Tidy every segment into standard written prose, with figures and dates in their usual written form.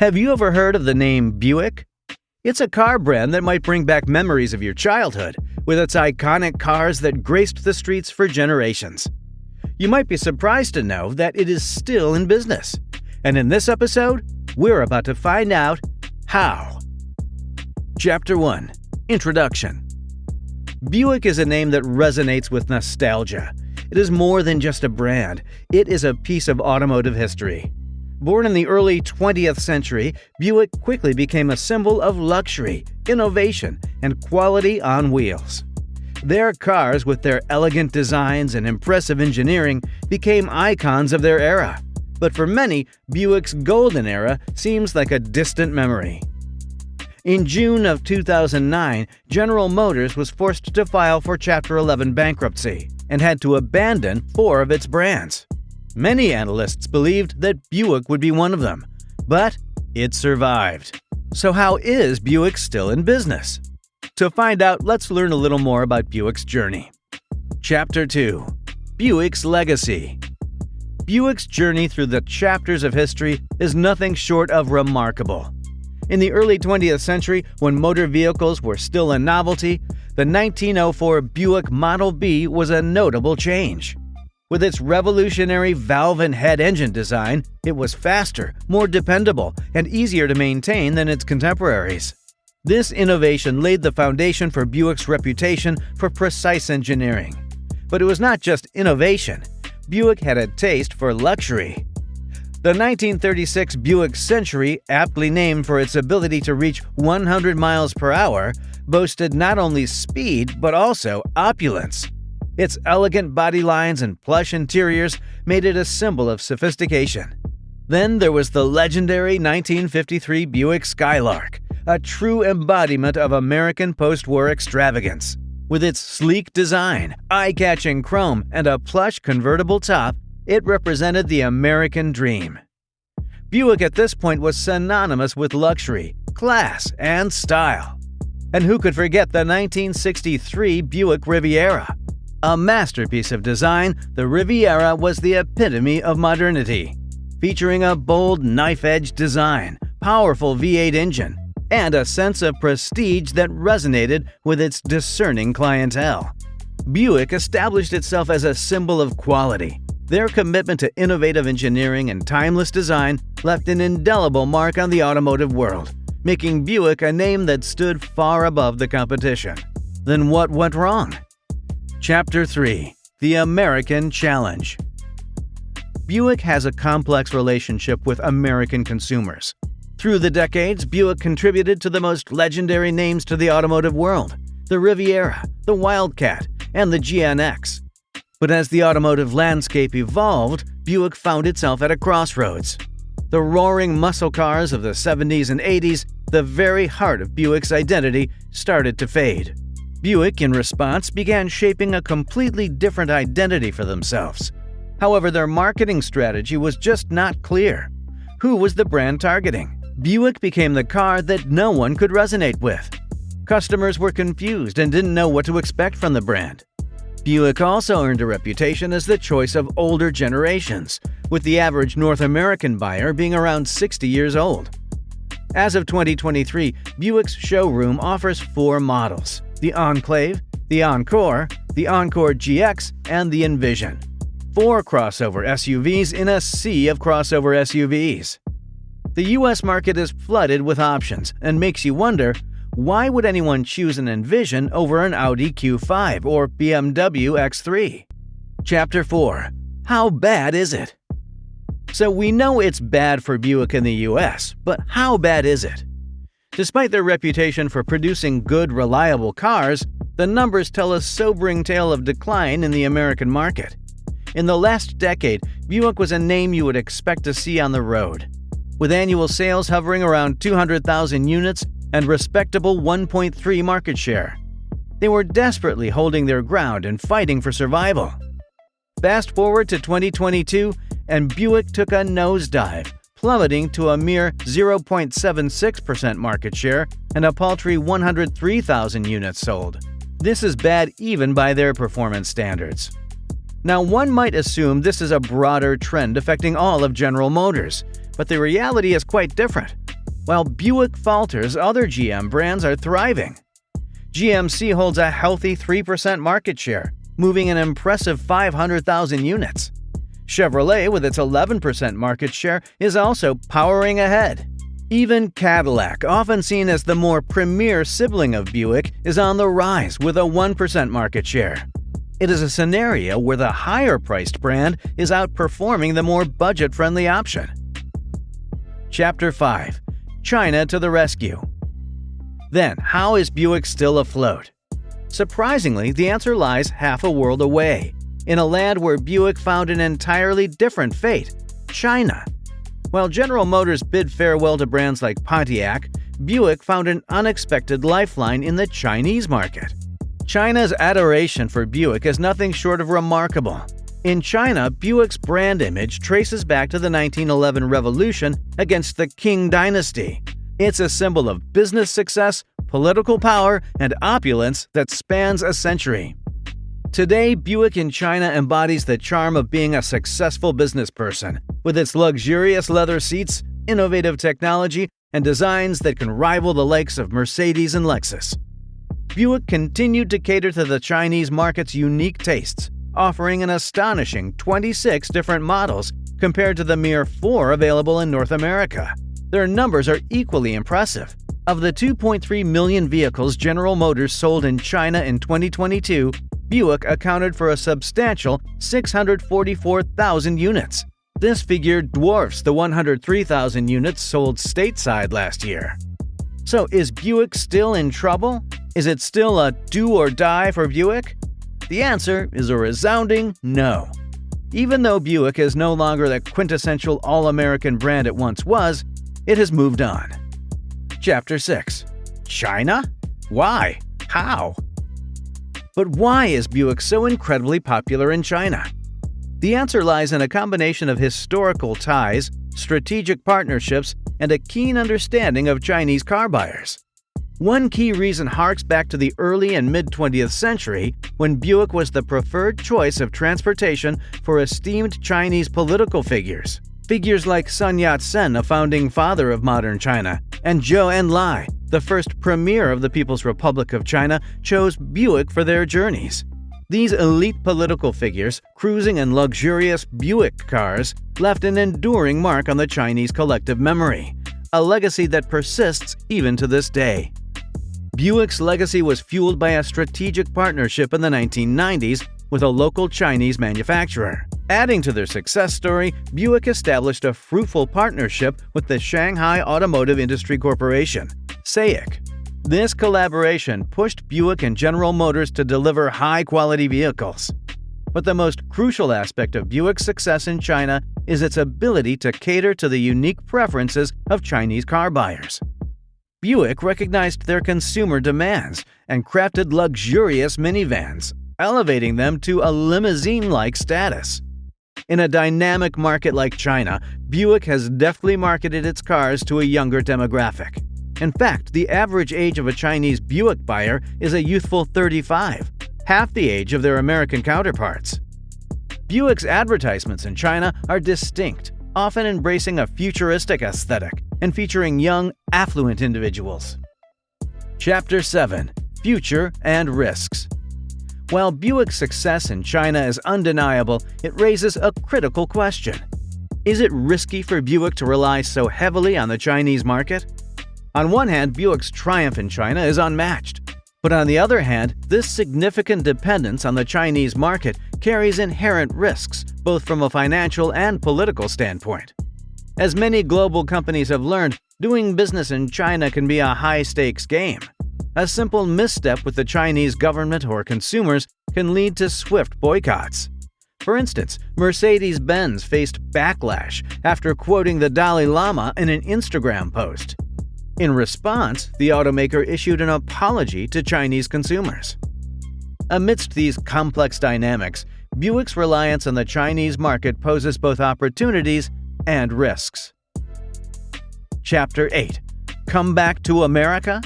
Have you ever heard of the name Buick? It's a car brand that might bring back memories of your childhood, with its iconic cars that graced the streets for generations. You might be surprised to know that it is still in business. And in this episode, we're about to find out how. Chapter 1. Introduction. Buick is a name that resonates with nostalgia. It is more than just a brand. It is a piece of automotive history. Born in the early 20th century, Buick quickly became a symbol of luxury, innovation, and quality on wheels. Their cars, with their elegant designs and impressive engineering, became icons of their era. But for many, Buick's golden era seems like a distant memory. In June of 2009, General Motors was forced to file for Chapter 11 bankruptcy and had to abandon 4 of its brands. Many analysts believed that Buick would be one of them, but it survived. So how is Buick still in business? To find out, let's learn a little more about Buick's journey. Chapter 2. Buick's Legacy. Buick's journey through the chapters of history is nothing short of remarkable. In the early 20th century, when motor vehicles were still a novelty, the 1904 Buick Model B was a notable change. With its revolutionary valve and head engine design, it was faster, more dependable, and easier to maintain than its contemporaries. This innovation laid the foundation for Buick's reputation for precise engineering. But it was not just innovation. Buick had a taste for luxury. The 1936 Buick Century, aptly named for its ability to reach 100 miles per hour, boasted not only speed but also opulence. Its elegant body lines and plush interiors made it a symbol of sophistication. Then there was the legendary 1953 Buick Skylark, a true embodiment of American post-war extravagance. With its sleek design, eye-catching chrome, and a plush convertible top, it represented the American dream. Buick at this point was synonymous with luxury, class, and style. And who could forget the 1963 Buick Riviera? A masterpiece of design, the Riviera was the epitome of modernity, featuring a bold knife-edge design, powerful V8 engine, and a sense of prestige that resonated with its discerning clientele. Buick established itself as a symbol of quality. Their commitment to innovative engineering and timeless design left an indelible mark on the automotive world, making Buick a name that stood far above the competition. Then what went wrong? Chapter 3. The American Challenge. Buick has a complex relationship with American consumers. Through the decades, Buick contributed to the most legendary names to the automotive world: the Riviera, the Wildcat, and the GNX. But as the automotive landscape evolved, Buick found itself at a crossroads. The roaring muscle cars of the 70s and 80s, the very heart of Buick's identity, started to fade. Buick, in response, began shaping a completely different identity for themselves. However, their marketing strategy was just not clear. Who was the brand targeting? Buick became the car that no one could resonate with. Customers were confused and didn't know what to expect from the brand. Buick also earned a reputation as the choice of older generations, with the average North American buyer being around 60 years old. As of 2023, Buick's showroom offers 4 models: the Enclave, the Encore, the Encore GX, and the Envision. 4 crossover SUVs in a sea of crossover SUVs. The US market is flooded with options and makes you wonder, why would anyone choose an Envision over an Audi Q5 or BMW X3? Chapter 4. How bad is it? So we know it's bad for Buick in the US, but how bad is it? Despite their reputation for producing good, reliable cars, the numbers tell a sobering tale of decline in the American market. In the last decade, Buick was a name you would expect to see on the road. With annual sales hovering around 200,000 units and respectable 1.3% market share. They were desperately holding their ground and fighting for survival. Fast forward to 2022, and Buick took a nosedive, plummeting to a mere 0.76% market share and a paltry 103,000 units sold. This is bad even by their performance standards. Now, one might assume this is a broader trend affecting all of General Motors, but the reality is quite different. While Buick falters, other GM brands are thriving. GMC holds a healthy 3% market share, moving an impressive 500,000 units. Chevrolet, with its 11% market share, is also powering ahead. Even Cadillac, often seen as the more premier sibling of Buick, is on the rise with a 1% market share. It is a scenario where the higher-priced brand is outperforming the more budget-friendly option. Chapter 5. China to the rescue. Then, how is Buick still afloat? Surprisingly, the answer lies half a world away, in a land where Buick found an entirely different fate: China. While General Motors bid farewell to brands like Pontiac, Buick found an unexpected lifeline in the Chinese market. China's adoration for Buick is nothing short of remarkable. In China, Buick's brand image traces back to the 1911 revolution against the Qing dynasty. It's a symbol of business success, political power, and opulence that spans a century. Today, Buick in China embodies the charm of being a successful business person, with its luxurious leather seats, innovative technology, and designs that can rival the likes of Mercedes and Lexus. Buick continued to cater to the Chinese market's unique tastes, offering an astonishing 26 different models compared to the mere 4 available in North America. Their numbers are equally impressive. Of the 2.3 million vehicles General Motors sold in China in 2022, Buick accounted for a substantial 644,000 units. This figure dwarfs the 103,000 units sold stateside last year. So is Buick still in trouble? Is it still a do or die for Buick? The answer is a resounding no. Even though Buick is no longer the quintessential all-American brand it once was, it has moved on. Chapter 6. China? Why? How? But why is Buick so incredibly popular in China? The answer lies in a combination of historical ties, strategic partnerships, and a keen understanding of Chinese car buyers. One key reason harks back to the early and mid-20th century, when Buick was the preferred choice of transportation for esteemed Chinese political figures. Figures like Sun Yat-sen, a founding father of modern China, and Zhou Enlai, the first premier of the People's Republic of China, chose Buick for their journeys. These elite political figures, cruising in luxurious Buick cars, left an enduring mark on the Chinese collective memory, a legacy that persists even to this day. Buick's legacy was fueled by a strategic partnership in the 1990s with a local Chinese manufacturer. Adding to their success story, Buick established a fruitful partnership with the Shanghai Automotive Industry Corporation, SAIC. This collaboration pushed Buick and General Motors to deliver high-quality vehicles. But the most crucial aspect of Buick's success in China is its ability to cater to the unique preferences of Chinese car buyers. Buick recognized their consumer demands and crafted luxurious minivans, elevating them to a limousine-like status. In a dynamic market like China, Buick has deftly marketed its cars to a younger demographic. In fact, the average age of a Chinese Buick buyer is a youthful 35, half the age of their American counterparts. Buick's advertisements in China are distinct, often embracing a futuristic aesthetic and featuring young, affluent individuals. Chapter 7. Future and Risks. While Buick's success in China is undeniable, it raises a critical question. Is it risky for Buick to rely so heavily on the Chinese market? On one hand, Buick's triumph in China is unmatched. But on the other hand, this significant dependence on the Chinese market carries inherent risks, both from a financial and political standpoint. As many global companies have learned, doing business in China can be a high-stakes game. A simple misstep with the Chinese government or consumers can lead to swift boycotts. For instance, Mercedes-Benz faced backlash after quoting the Dalai Lama in an Instagram post. In response, the automaker issued an apology to Chinese consumers. Amidst these complex dynamics, Buick's reliance on the Chinese market poses both opportunities and risks. Chapter 8. Come Back to America?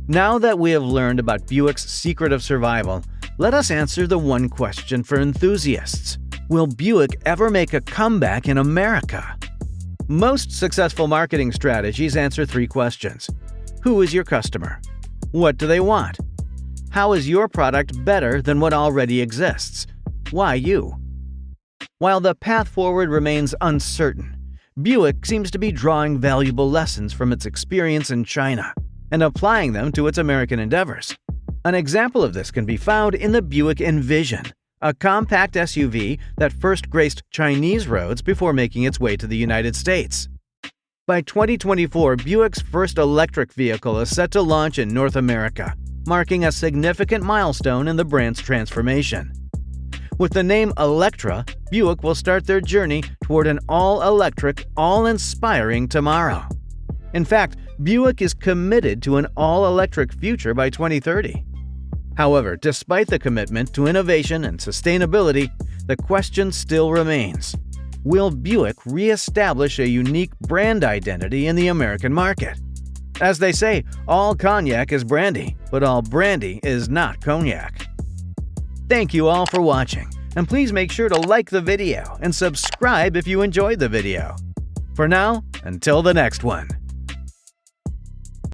Now that we have learned about Buick's secret of survival, let us answer the one question for enthusiasts. Will Buick ever make a comeback in America? Most successful marketing strategies answer three questions. Who is your customer? What do they want? How is your product better than what already exists? Why you? While the path forward remains uncertain, Buick seems to be drawing valuable lessons from its experience in China and applying them to its American endeavors. An example of this can be found in the Buick Envision, a compact SUV that first graced Chinese roads before making its way to the United States. By 2024, Buick's first electric vehicle is set to launch in North America, marking a significant milestone in the brand's transformation. With the name Electra, Buick will start their journey toward an all-electric, all-inspiring tomorrow. In fact, Buick is committed to an all-electric future by 2030. However, despite the commitment to innovation and sustainability, the question still remains: will Buick re-establish a unique brand identity in the American market? As they say, all cognac is brandy, but all brandy is not cognac. Thank you all for watching, and please make sure to like the video and subscribe if you enjoyed the video. For now, until the next one.